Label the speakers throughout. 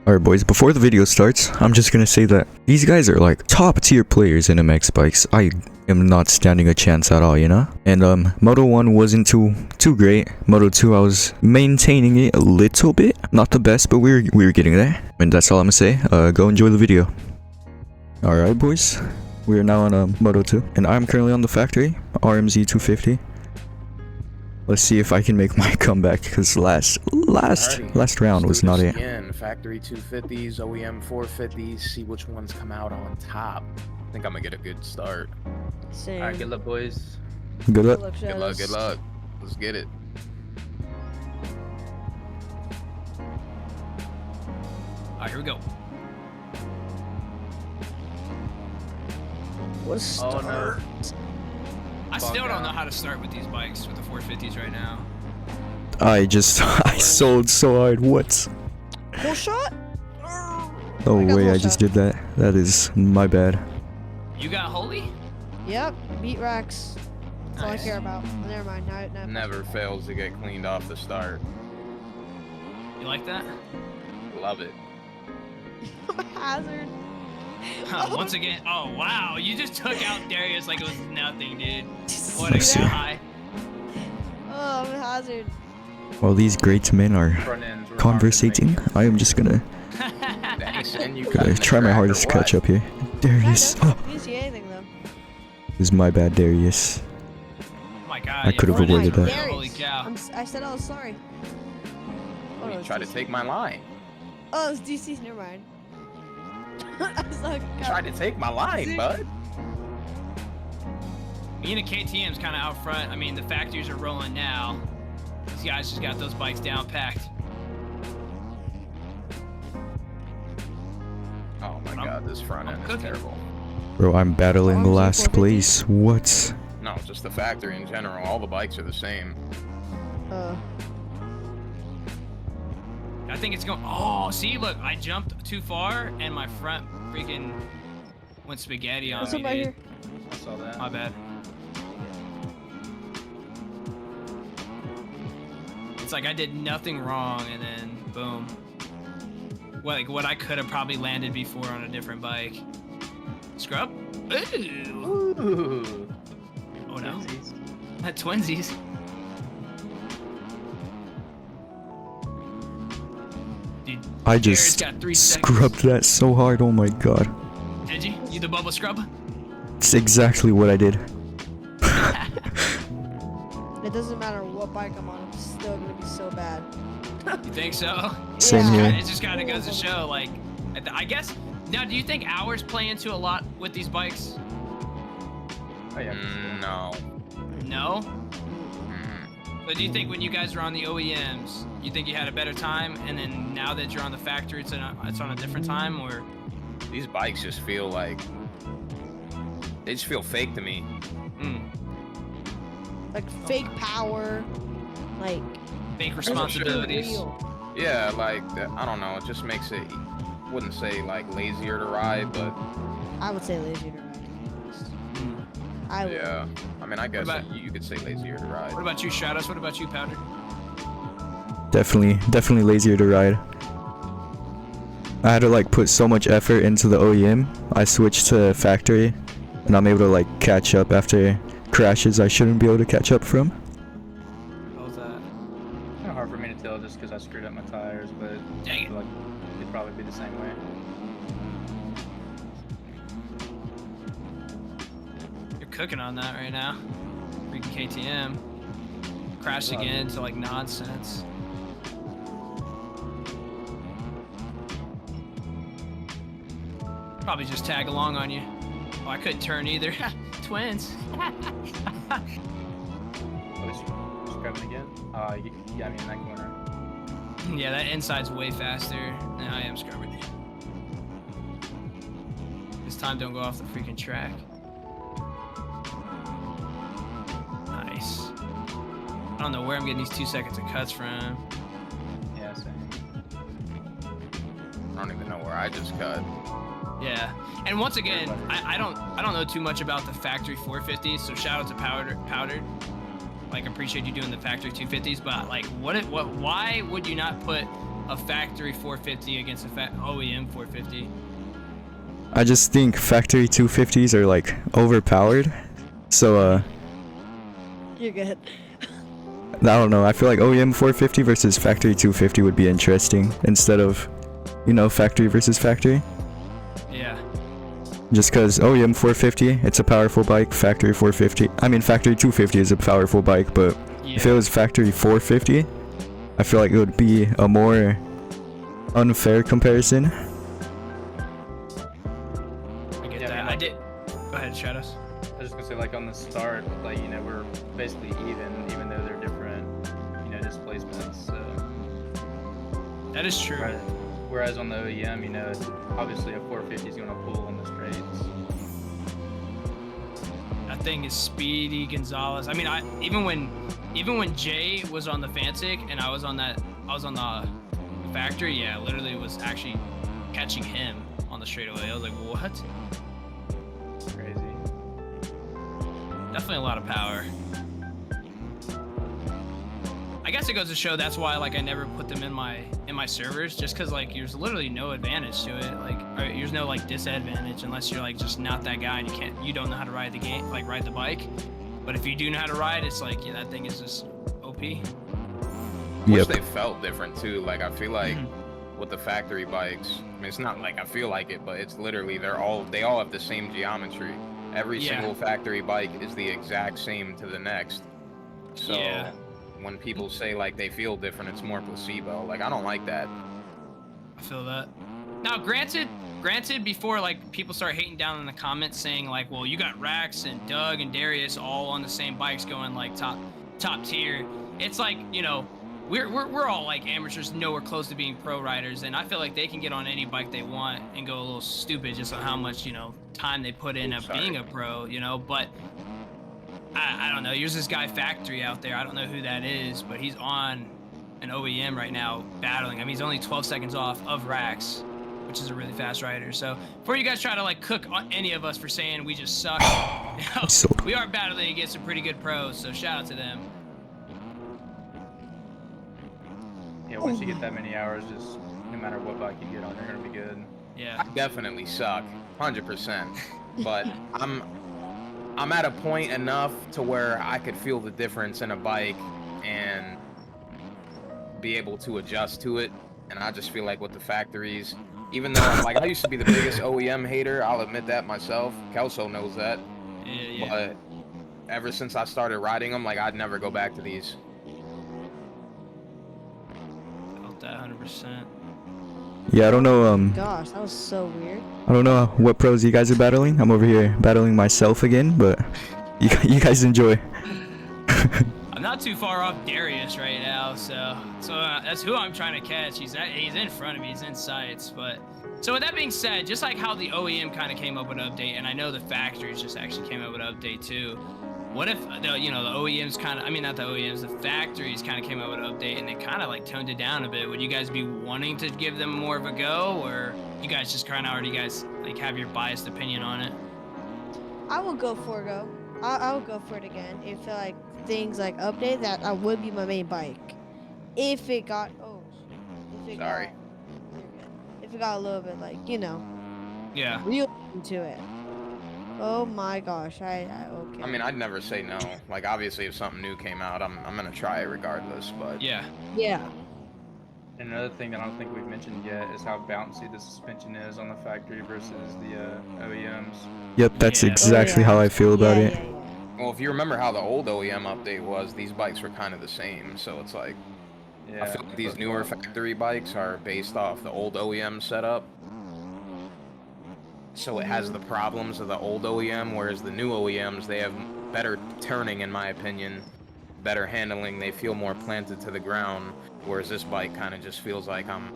Speaker 1: Alright boys, before the video starts, I'm just gonna say that these guys are like top tier players in MX bikes. I am not standing a chance at all, you know? And Moto 1 wasn't too great. Moto 2 I was maintaining it a little bit. Not the best, but we were getting there. And that's all I'm gonna say. Go enjoy the video. Alright boys, we are now on Moto 2. And I'm currently on the factory, RMZ 250. Let's see if I can make my comeback, because last round was not it.
Speaker 2: Again, factory 250s, OEM 450s, see which ones come out on top. I think I'm gonna get a good start.
Speaker 3: Same.
Speaker 4: Alright, good luck, boys.
Speaker 1: Good luck.
Speaker 2: Good luck, good luck. Let's get it.
Speaker 4: Alright, here we go.
Speaker 3: What a start.
Speaker 4: Oh no. I still don't know how to start with these bikes with the 450s right now.
Speaker 1: I sold so hard. What?
Speaker 3: Full shot?
Speaker 1: No
Speaker 3: I got
Speaker 1: way,
Speaker 3: full
Speaker 1: I just
Speaker 3: shot.
Speaker 1: did that. That is my bad.
Speaker 4: You got holy?
Speaker 3: Yep, beat racks. That's all I
Speaker 4: Nice.
Speaker 3: care about. Never mind, now.
Speaker 2: Never fails to get cleaned off the start.
Speaker 4: You like that?
Speaker 2: Love it.
Speaker 3: Hazard.
Speaker 4: Once again, oh wow, you just took out Darius like it was nothing, dude. What a
Speaker 1: Yes, sir.
Speaker 4: guy.
Speaker 3: Oh, I'm a hazard.
Speaker 1: While these great men are
Speaker 4: Front ends were
Speaker 1: conversating, I am just gonna try my hardest to catch up here. Darius.
Speaker 3: I
Speaker 1: Oh,
Speaker 3: don't see anything though.
Speaker 1: this is my bad, Darius.
Speaker 4: Oh my god.
Speaker 1: I
Speaker 4: your
Speaker 1: could have
Speaker 4: front ends
Speaker 1: avoided
Speaker 4: were
Speaker 1: that.
Speaker 4: real, Holy cow.
Speaker 3: I said I was sorry. Oh,
Speaker 2: You
Speaker 3: it's
Speaker 2: try to
Speaker 3: DC.
Speaker 2: take my line.
Speaker 3: Oh, it's DC's. Never mind. I was like,
Speaker 2: Try to take my line, bud.
Speaker 4: Me and the KTM's kind of out front. I mean, the factories are rolling now. These guys just got those bikes down packed.
Speaker 2: Oh my god, this front end is
Speaker 4: cooking.
Speaker 2: terrible.
Speaker 1: Bro, I'm battling
Speaker 3: RMZ
Speaker 1: last
Speaker 3: 450?
Speaker 1: place. What?
Speaker 2: No, just the factory in general. All the bikes are the same.
Speaker 4: I think it's going. Oh, see, look, I jumped too far and my front freaking went spaghetti on
Speaker 3: What's
Speaker 4: me,
Speaker 3: up right
Speaker 4: dude.
Speaker 3: here?
Speaker 4: I saw that. My bad. It's like I did nothing wrong and then boom. Like what I could have probably landed before on a different bike. Scrub? Ooh.
Speaker 2: Ooh.
Speaker 4: Oh no. That twinsies. Dude,
Speaker 1: I
Speaker 4: Jared's
Speaker 1: just
Speaker 4: got 3 seconds.
Speaker 1: scrubbed that so hard. Oh my god.
Speaker 4: Did you? You the bubble scrub?
Speaker 1: It's exactly what I did.
Speaker 3: It doesn't matter what bike I'm on. I'm still gonna be so bad.
Speaker 4: You think so?
Speaker 1: Same
Speaker 3: Yeah.
Speaker 1: here.
Speaker 4: It just kind of goes to show, like, I guess. Now, do you think hours play into a lot with these bikes?
Speaker 2: Oh, yeah. No.
Speaker 4: No.
Speaker 2: Mm.
Speaker 4: But do you think when you guys were on the OEMs, you think you had a better time, and then now that you're on the factory, it's on a different time, or?
Speaker 2: These bikes just feel like they just feel fake to me.
Speaker 4: Mm,
Speaker 3: Like fake power, like
Speaker 4: fake responsibilities.
Speaker 3: real.
Speaker 2: Yeah, like I don't know. It just makes it. Wouldn't say like lazier to ride, but
Speaker 3: I would say lazier to ride.
Speaker 4: Mm.
Speaker 3: I would.
Speaker 2: yeah. I mean, I guess
Speaker 4: about-
Speaker 2: you could say lazier to ride.
Speaker 4: What about you, Shadows? What about you, Powder?
Speaker 1: Definitely lazier to ride. I had to like put so much effort into the OEM. I switched to factory, and I'm able to like catch up after crashes I shouldn't be able to catch up from.
Speaker 4: How was that?
Speaker 5: Kind of hard for me to tell just because I screwed up my tires, but I
Speaker 4: Dang it.
Speaker 5: feel like it'd probably be the same way.
Speaker 4: You're cooking on that right now. Freaking KTM. Crashed
Speaker 5: Love
Speaker 4: again
Speaker 5: it.
Speaker 4: to like nonsense. Probably just tag along on you. Oh, I couldn't turn either. Twins.
Speaker 5: Oh, just grab it again. You got me in that corner.
Speaker 4: Yeah, that inside's way faster than I am scrubbing. This time don't go off the freaking track. Nice. I don't know where I'm getting these 2 seconds of cuts from.
Speaker 5: Yeah, same.
Speaker 2: I don't even know where I just cut.
Speaker 4: Yeah, and once again, I don't know too much about the factory 450s, so shout out to Powdered. Like, appreciate you doing the factory 250s, but like, why would you not put a factory 450 against a OEM 450.
Speaker 1: I just think factory 250s are like overpowered. So
Speaker 3: You're good.
Speaker 1: I don't know. I feel like OEM 450 versus factory 250 would be interesting instead of, you know, factory versus factory.
Speaker 4: Yeah.
Speaker 1: Just because OEM 450, it's a powerful bike. Factory 450, I mean factory 250 is a powerful bike, but
Speaker 4: Yeah.
Speaker 1: if it was factory 450, I feel like it would be a more unfair comparison.
Speaker 4: I get
Speaker 5: Yeah,
Speaker 4: that.
Speaker 5: I mean,
Speaker 4: I did. Go ahead, Shadows.
Speaker 5: I was just gonna say, like on the start, like you know, we're basically even though they're different, you know, displacements. So.
Speaker 4: That is true.
Speaker 5: Whereas on the OEM, you know, it's obviously a 450 is gonna pull on the straights.
Speaker 4: That thing is speedy, Gonzalez. I mean, even when Jay was on the Fantic and I was on the factory, yeah, literally was actually catching him on the straightaway. I was like, what?
Speaker 5: Crazy.
Speaker 4: Definitely a lot of power. I guess it goes to show that's why like I never put them in my servers, just because like there's literally no advantage to it. Like there's no like disadvantage unless you're like just not that guy and you don't know how to ride the game, like ride the bike. But if you do know how to ride, it's like yeah, that thing is just OP.
Speaker 2: Wish they felt different too. Like I feel like with the factory bikes, I mean it's not like I feel like it, but it's literally they all have the same geometry. Every single factory bike is the exact same to the next. So when people say like they feel different, it's more placebo. Like I don't like that.
Speaker 4: I feel that. Now, granted, before like people start hating down in the comments saying like, well, you got Rax and Doug and Darius all on the same bikes going like top tier. It's like, you know, we're all like amateurs, nowhere close to being pro riders, and I feel like they can get on any bike they want and go a little stupid just on how much, you know, time they put in of being a pro, you know. But I don't know. There's this guy Factory out there. I don't know who that is, but he's on an OEM right now battling. I mean, he's only 12 seconds off of Rax, which is a really fast rider. So before you guys try to like cook on any of us for saying we just suck, you know, we are battling against some pretty good pros. So shout out to them.
Speaker 5: Yeah, once you get that many hours, just no matter what bike you get on, you're gonna be good.
Speaker 4: Yeah.
Speaker 2: I definitely suck, 100%. But I'm at a point enough to where I could feel the difference in a bike and be able to adjust to it. And I just feel like with the factories, even though like I used to be the biggest OEM hater, I'll admit that myself. Kelso knows that.
Speaker 4: Yeah.
Speaker 2: But ever since I started riding them, like I'd never go back to these.
Speaker 4: Felt that 100%.
Speaker 1: Yeah, I don't know.
Speaker 3: Gosh, that was so weird.
Speaker 1: I don't know what pros you guys are battling. I'm over here battling myself again, but you guys enjoy.
Speaker 4: I'm not too far off Darius right now, so that's who I'm trying to catch. He's in front of me. He's in sights. But so with that being said, just like how the OEM kind of came up with an update, and I know the factories just actually came up with an update too. What if the OEMs kind of, I mean not the OEMs, the factories kind of came up with an update and they kind of like toned it down a bit? Would you guys be wanting to give them more of a go, or you guys just kind of already like have your biased opinion on it?
Speaker 3: I will go for a go. I will go for it again. If like things like update, that would be my main bike. If it got
Speaker 2: Sorry.
Speaker 3: If it got a little bit like, you know, real into it. Oh my gosh, okay.
Speaker 2: I mean, I'd never say no. Like obviously, if something new came out, I'm gonna try it regardless. But
Speaker 3: Yeah.
Speaker 5: And another thing that I don't think we've mentioned yet is how bouncy the suspension is on the factory versus the OEMs.
Speaker 1: Yep, that's exactly how I feel about it.
Speaker 2: Well, if you remember how the old OEM update was, these bikes were kind of the same. So it's like, I feel like these newer factory bikes are based off the old OEM setup. So it has the problems of the old OEM, whereas the new OEMs, they have better turning, in my opinion, better handling. They feel more planted to the ground, whereas this bike kind of just feels like I'm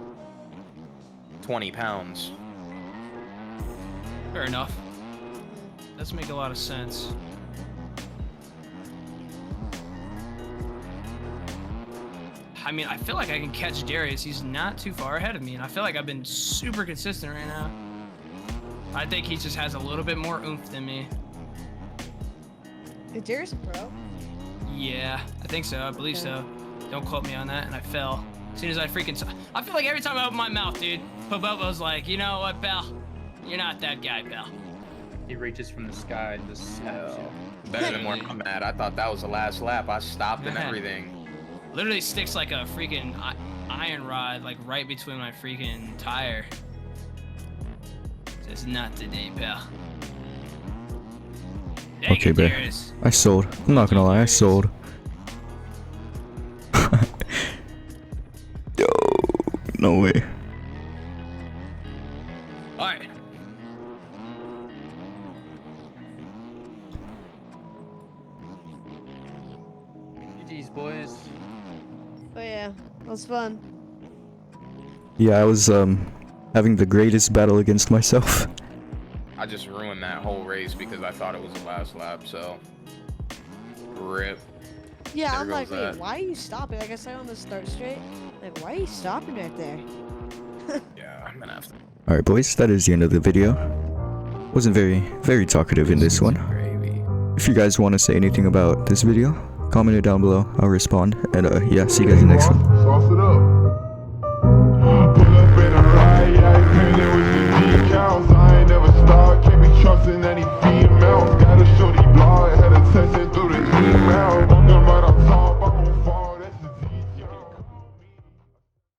Speaker 2: 20 pounds.
Speaker 4: Fair enough. Does make a lot of sense. I mean, I feel like I can catch Darius. He's not too far ahead of me, and I feel like I've been super consistent right now. I think he just has a little bit more oomph than me.
Speaker 3: Is Darius a pro?
Speaker 4: Yeah, I think so. I believe so. Don't quote me on that. And I fell. As soon as I freaking, I feel like every time I open my mouth, dude, Pobobo's like, you know what, pal? You're not that guy, pal.
Speaker 5: He reaches from the sky and just snaps you.
Speaker 2: Better than where I'm at. I thought that was the last lap. I stopped and everything.
Speaker 4: Literally sticks like a freaking iron rod, like right between my freaking tire. Says not today, pal. Dang
Speaker 1: Okay,
Speaker 4: it,
Speaker 1: bet.
Speaker 4: there it is.
Speaker 1: I sold. I'm not gonna lie, I sold. Yo, no way.
Speaker 4: All right.
Speaker 5: GG's, boys.
Speaker 3: Oh yeah, that was fun.
Speaker 1: Yeah, I was having the greatest battle against myself.
Speaker 2: I just ruined that whole race because I thought it was the last lap. So, rip.
Speaker 3: Yeah,
Speaker 2: There
Speaker 3: I'm like,
Speaker 2: goes
Speaker 3: wait,
Speaker 2: that.
Speaker 3: why are you stopping? Like I said on the start straight, like why are you stopping right there?
Speaker 2: Yeah, I'm gonna have to.
Speaker 1: Alright boys, that is the end of the video. Wasn't very talkative in this one.
Speaker 2: Gravy.
Speaker 1: If you guys want to say anything about this video, comment it down below, I'll respond. And yeah, see you guys in the next one.
Speaker 6: Sauce it up.